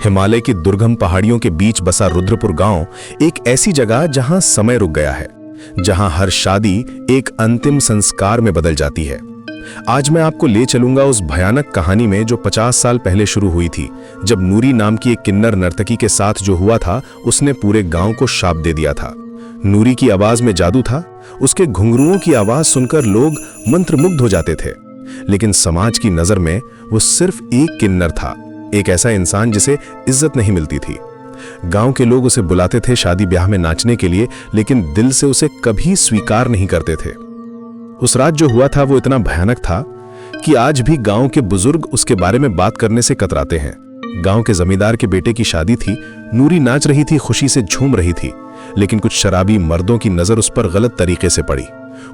हिमालय की दुर्गम पहाड़ियों के बीच बसा रुद्रपुर गांव एक ऐसी जगह जहां समय रुक गया है, जहां हर शादी एक अंतिम संस्कार में बदल जाती है। आज मैं आपको ले चलूंगा उस भयानक कहानी में जो 50 साल पहले शुरू हुई थी, जब नूरी नाम की एक किन्नर नर्तकी के साथ जो हुआ था उसने पूरे गांव को शाप दे दिया था। नूरी की आवाज में जादू था, उसके घुंघरुओं की आवाज सुनकर लोग मंत्रमुग्ध हो जाते थे, लेकिन समाज की नजर में वो सिर्फ एक किन्नर था, एक ऐसा इंसान जिसे इज्जत नहीं मिलती थी। गांव के लोग उसे बुलाते थे शादी ब्याह में नाचने के लिए, लेकिन दिल से उसे कभी स्वीकार नहीं करते थे। उस रात जो हुआ था वो इतना भयानक था कि आज भी गांव के बुजुर्ग उसके बारे में बात करने से कतराते हैं। गांव के जमींदार के बेटे की शादी थी, नूरी नाच रही थी, खुशी से झूम रही थी, लेकिन कुछ शराबी मर्दों की नजर उस पर गलत तरीके से पड़ी।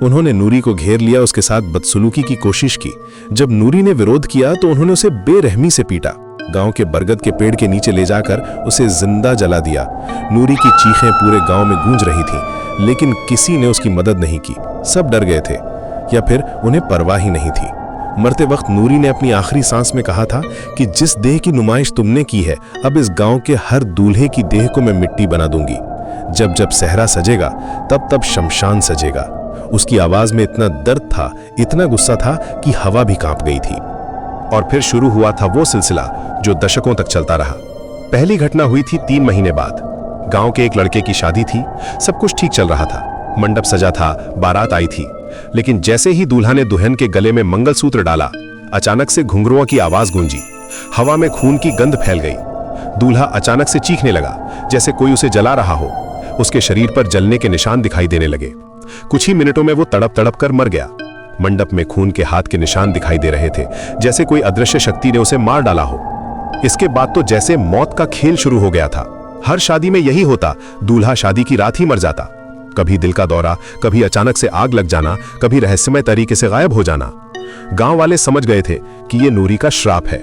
उन्होंने नूरी को घेर लिया, उसके साथ बदसलूकी की कोशिश की। जब नूरी ने विरोध किया तो उन्होंने उसे बेरहमी से पीटा, गांव के बरगद के पेड़ के नीचे ले जाकर उसे जिंदा जला दिया। नूरी की चीखें पूरे गांव में गूंज रही थी, लेकिन किसी ने उसकी मदद नहीं की। सब डर गए थे, या फिर उन्हें परवाह ही नहीं थी। मरते वक्त नूरी ने अपनी आखिरी सांस में कहा था कि जिस देह की नुमाइश तुमने की है, अब इस गांव के हर दूल्हे की देह को मैं मिट्टी बना दूंगी। जब जब सहरा सजेगा तब तब शमशान सजेगा। उसकी आवाज में इतना दर्द था, इतना गुस्सा था कि हवा भी कांप गई थी। और फिर शुरू हुआ था वो सिलसिला जो दशकों तक चलता रहा। पहली घटना हुई थी 3 महीने बाद। गांव के एक लड़के की शादी थी, सब कुछ ठीक चल रहा था, मंडप सजा था, बारात आई थी, लेकिन जैसे ही दूल्हा ने दुल्हन के गले में मंगलसूत्र डाला, अचानक से घुंघरुओं की आवाज गूंजी, हवा में खून की गंध फैल गई। दूल्हा अचानक से चीखने लगा, जैसे कोई उसे जला रहा हो। उसके शरीर पर जलने के निशान दिखाई देने लगे। कुछ ही मिनटों में वो तड़प तड़प कर मर गया। मंडप में खून के हाथ के निशान दिखाई दे रहे थे, जैसे कोई अदृश्य शक्ति ने उसे मार डाला हो। इसके बाद तो जैसे मौत का खेल शुरू हो गया था। हर शादी में यही होता, दूल्हा शादी की रात ही मर जाता। कभी दिल का दौरा, कभी अचानक से आग लग जाना, कभी रहस्यमय तरीके से गायब हो जाना। गांव वाले समझ गए थे कि ये नूरी का श्राप है।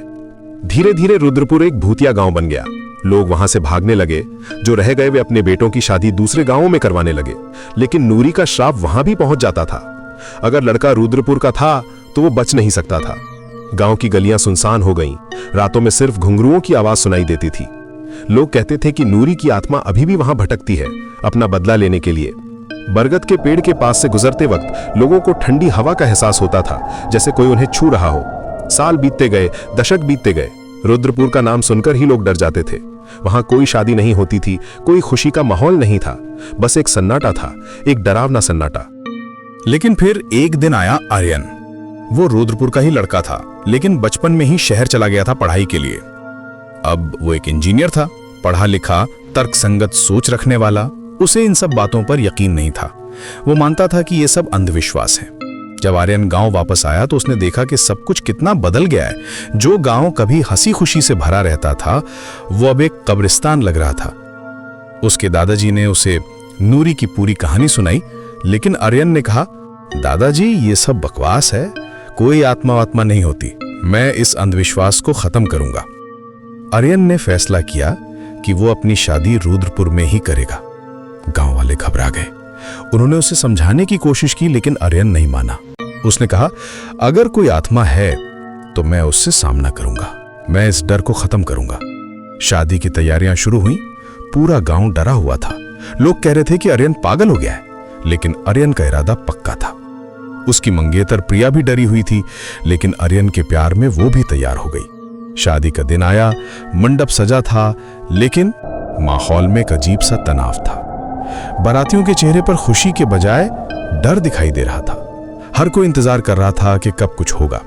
धीरे धीरे रुद्रपुर एक भूतिया गांव बन गया। लोग वहां से भागने लगे, जो रह गए वे अपने बेटों की शादी दूसरे गांवों में करवाने लगे, लेकिन नूरी का श्राप वहां भी पहुंच जाता था। अगर लड़का रुद्रपुर का था तो वो बच नहीं सकता था। गांव की गलियां सुनसान हो गईं, रातों में सिर्फ घुंघरुओं की आवाज सुनाई देती थी। लोग कहते थे कि नूरी की आत्मा अभी भी वहां भटकती है, अपना बदला लेने के लिए। बरगद के पेड़ के पास से गुजरते वक्त लोगों को ठंडी हवा का एहसास होता था, जैसे कोई उन्हें छू रहा हो। साल बीतते गए, दशक बीतते गए, रुद्रपुर का नाम सुनकर ही लोग डर जाते थे। वहां कोई शादी नहीं होती थी, कोई खुशी का माहौल नहीं था, बस एक सन्नाटा था, एक डरावना सन्नाटा। लेकिन फिर एक दिन आया आर्यन। वो रुद्रपुर का ही लड़का था, लेकिन बचपन में ही शहर चला गया था पढ़ाई के लिए। अब वो एक इंजीनियर था, पढ़ा लिखा, तर्कसंगत सोच रखने वाला। उसे इन सब बातों पर यकीन नहीं था। वो मानता था कि ये सब अंधविश्वास है। जब आर्यन गांव वापस आया तो उसने देखा कि सब कुछ कितना बदल गया है। जो गांव कभी हंसी खुशी से भरा रहता था, वो अब एक कब्रिस्तान लग रहा था। उसके दादाजी ने उसे नूरी की पूरी कहानी सुनाई, लेकिन आर्यन ने कहा, दादाजी ये सब बकवास है, कोई आत्मा नहीं होती, मैं इस अंधविश्वास को खत्म करूंगा। आर्यन ने फैसला किया कि वो अपनी शादी रुद्रपुर में ही करेगा। गांव वाले घबरा गए। उन्होंने उसे समझाने की कोशिश की, लेकिन आर्यन नहीं माना। उसने कहा, अगर कोई आत्मा है तो मैं उससे सामना करूंगा, मैं इस डर को खत्म करूंगा। शादी की तैयारियां शुरू हुई। पूरा गांव डरा हुआ था। लोग कह रहे थे कि आर्यन पागल हो गया है, लेकिन आर्यन का इरादा पक्का था। उसकी मंगेतर प्रिया भी डरी हुई थी, लेकिन आर्यन के प्यार में वो भी तैयार हो गई। शादी का दिन आया, मंडप सजा था, लेकिन माहौल में एक अजीब सा तनाव था। बारातियों के चेहरे पर खुशी के बजाय डर दिखाई दे रहा था। हर कोई इंतजार कर रहा था कि कब कुछ होगा।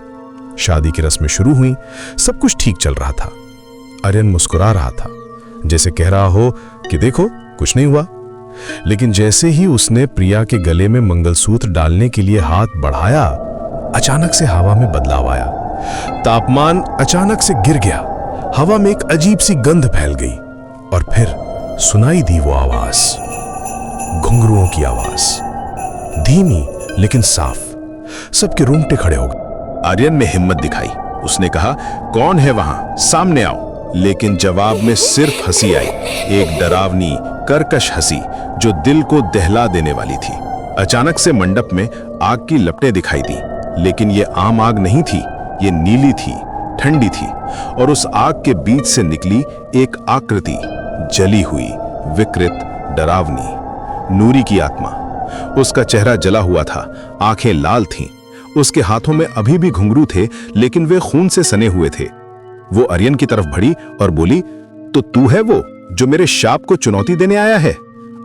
शादी की रस्में शुरू हुई, सब कुछ ठीक चल रहा था। आर्यन मुस्कुरा रहा था, जैसे कह रहा हो कि देखो कुछ नहीं हुआ। लेकिन जैसे ही उसने प्रिया के गले में मंगलसूत्र डालने के लिए हाथ बढ़ाया, अचानक से हवा में बदलाव आया। तापमान अचानक से गिर गया, हवा में एक अजीब सी गंध फैल गई, और फिर सुनाई दी वो आवाज, घुंघरुओं की आवाज, धीमी लेकिन साफ। सबके रोंगटे खड़े हो गए। आर्यन ने हिम्मत दिखाई, उसने कहा, कौन है वहां, सामने आओ। लेकिन जवाब में सिर्फ हंसी आई, एक डरावनी कर्कश हंसी जो दिल को दहला देने वाली थी। अचानक से मंडप में आग की लपटें दिखाई दी, लेकिन ये आम आग नहीं थी, ये नीली थी, ठंडी थी और उस आग के बीच से निकली एक आकृति, जली हुई, विकृत, डरावनी, नूरी की आत्मा। उसका चेहरा जला हुआ था, आंखें लाल थीं, उसके हाथों में अभी भी घुंघरू थे, लेकिन वे खून से सने हुए थे। वो आर्यन की तरफ बढ़ी और बोली, तो तू है वो जो मेरे शाप को चुनौती देने आया है?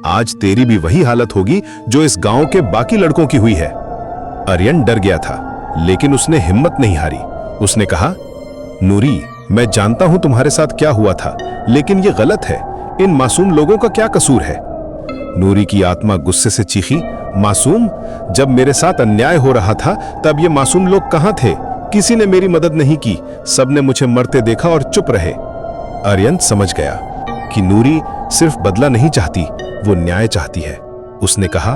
आज तेरी भी वही हालत होगी जो इस गांव के बाकी लड़कों की हुई है। आर्यन डर गया था, लेकिन उसने हिम्मत नहीं हारी। उसने कहा, नूरी, मैं जानता हूं तुम्हारे साथ क्या हुआ था, लेकिन यह गलत है। इन मासूम लोगों का क्या कसूर है? नूरी की आत्मा गुस्से से चीखी, मासूम? जब मेरे साथ अन्याय हो रहा था तब ये मासूम लोग कहां थे? किसी ने मेरी मदद नहीं की, सबने मुझे मरते देखा और चुप रहे। आर्यन समझ गया कि नूरी सिर्फ बदला नहीं चाहती, वो न्याय चाहती है। उसने कहा,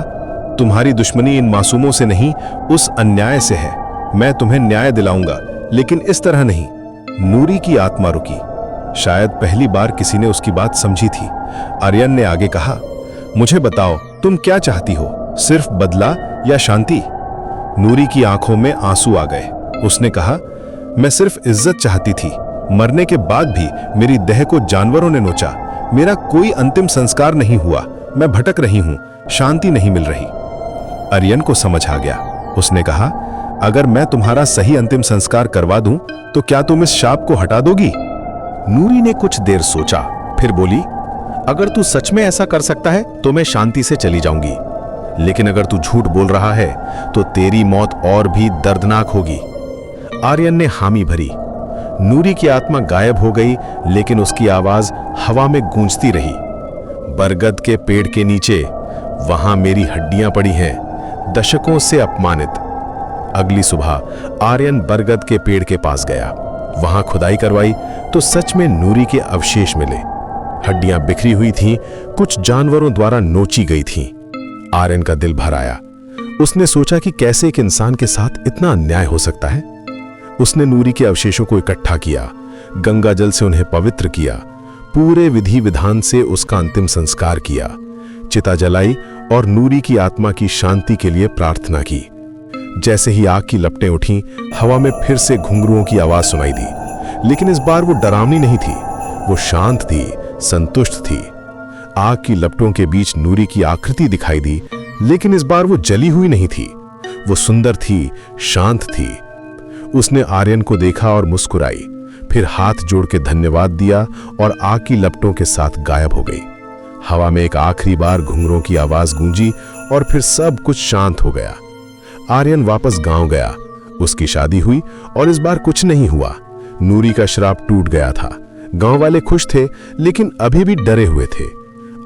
तुम्हारी दुश्मनी इन मासूमों से नहीं, उस अन्याय से है। मैं तुम्हें न्याय दिलाऊंगा, लेकिन इस तरह नहीं। नूरी की आत्मा रुकी। शायद पहली बार किसी ने उसकी बात समझी थी। आर्यन ने आगे कहा, मुझे बताओ, तुम क्या चाहती हो? सिर्फ बदला या शांति? नूरी की आंखों में आंसू आ गए। उसने कहा, मैं सिर्फ इज्जत चाहती थी। मरने के बाद भी मेरी देह को जानवरों ने नोचा। मेरा कोई अंतिम संस्कार नहीं हुआ। मैं भटक रही हूं, शांति नहीं मिल रही। आर्यन को समझ आ गया। उसने कहा, अगर मैं तुम्हारा सही अंतिम संस्कार करवा दूं, तो क्या तुम इस शाप को हटा दोगी? नूरी ने कुछ देर सोचा, फिर बोली, अगर तू सच में ऐसा कर सकता है तो मैं शांति से चली जाऊंगी, लेकिन अगर तू झूठ बोल रहा है तो तेरी मौत और भी दर्दनाक होगी। आर्यन ने हामी भरी। नूरी की आत्मा गायब हो गई, लेकिन उसकी आवाज हवा में गूंजती रही। बरगद के पेड़ के नीचे, वहां मेरी हड्डियां पड़ी हैं, दशकों से अपमानित। अगली सुबह आर्यन बरगद के पेड़ के पास गया। वहां खुदाई करवाई तो सच में नूरी के अवशेष मिले। हड्डियां बिखरी हुई थीं, कुछ जानवरों द्वारा नोची गई थीं। आर्यन का दिल भर आया। उसने सोचा कि कैसे एक इंसान के साथ इतना अन्याय हो सकता है। उसने नूरी के अवशेषों को इकट्ठा किया, गंगा जल से उन्हें पवित्र किया, पूरे विधि विधान से उसका अंतिम संस्कार किया, चिता जलाई और नूरी की आत्मा की शांति के लिए प्रार्थना की। जैसे ही आग की लपटें उठीं, हवा में फिर से घुंघरुओं की आवाज सुनाई दी, लेकिन इस बार वो डरावनी नहीं थी, वो शांत थी, संतुष्ट थी। आग की लपटों के बीच नूरी की आकृति दिखाई दी, लेकिन इस बार वो जली हुई नहीं थी, वो सुंदर थी, शांत थी। उसने आर्यन को देखा और मुस्कुराई, फिर हाथ जोड़ के धन्यवाद दिया और आग की लपटों के साथ गायब हो गई। हवा में एक आखिरी बार घुंघरुओं की आवाज गूंजी और फिर सब कुछ शांत हो गया। आर्यन वापस गांव गया। उसकी शादी हुई और इस बार कुछ नहीं हुआ। नूरी का श्राप टूट गया था। गांव वाले खुश थे, लेकिन अभी भी डरे हुए थे।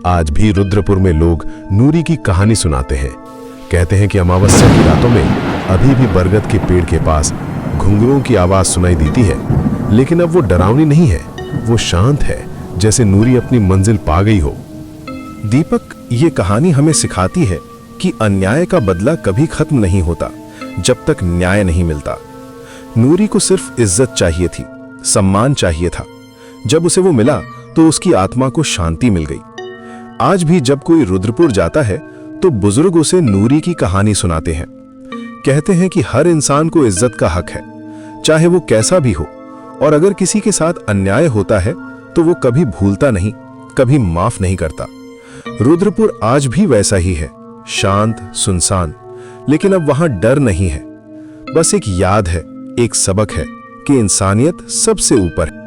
आज भी रुद्रपुर में लोग नूरी की कहानी सुनाते हैं। कहते हैं कि अमावस्या की रातों में अभी भी बरगद के पेड़ के पास घुंघरुओं की आवाज सुनाई देती है, लेकिन अब वो डरावनी नहीं है, वो शांत है, जैसे नूरी अपनी मंजिल पा गई हो। दीपक, ये कहानी हमें सिखाती है कि अन्याय का बदला कभी खत्म नहीं होता जब तक न्याय नहीं मिलता। नूरी को सिर्फ इज्जत चाहिए थी, सम्मान चाहिए था। जब उसे वो मिला तो उसकी आत्मा को शांति मिल गई। आज भी जब कोई रुद्रपुर जाता है तो बुजुर्ग उसे नूरी की कहानी सुनाते हैं। कहते हैं कि हर इंसान को इज्जत का हक है, चाहे वो कैसा भी हो, और अगर किसी के साथ अन्याय होता है तो वो कभी भूलता नहीं, कभी माफ नहीं करता। रुद्रपुर आज भी वैसा ही है, शांत, सुनसान, लेकिन अब वहां डर नहीं है। बस एक याद है, एक सबक है कि इंसानियत सबसे ऊपर है।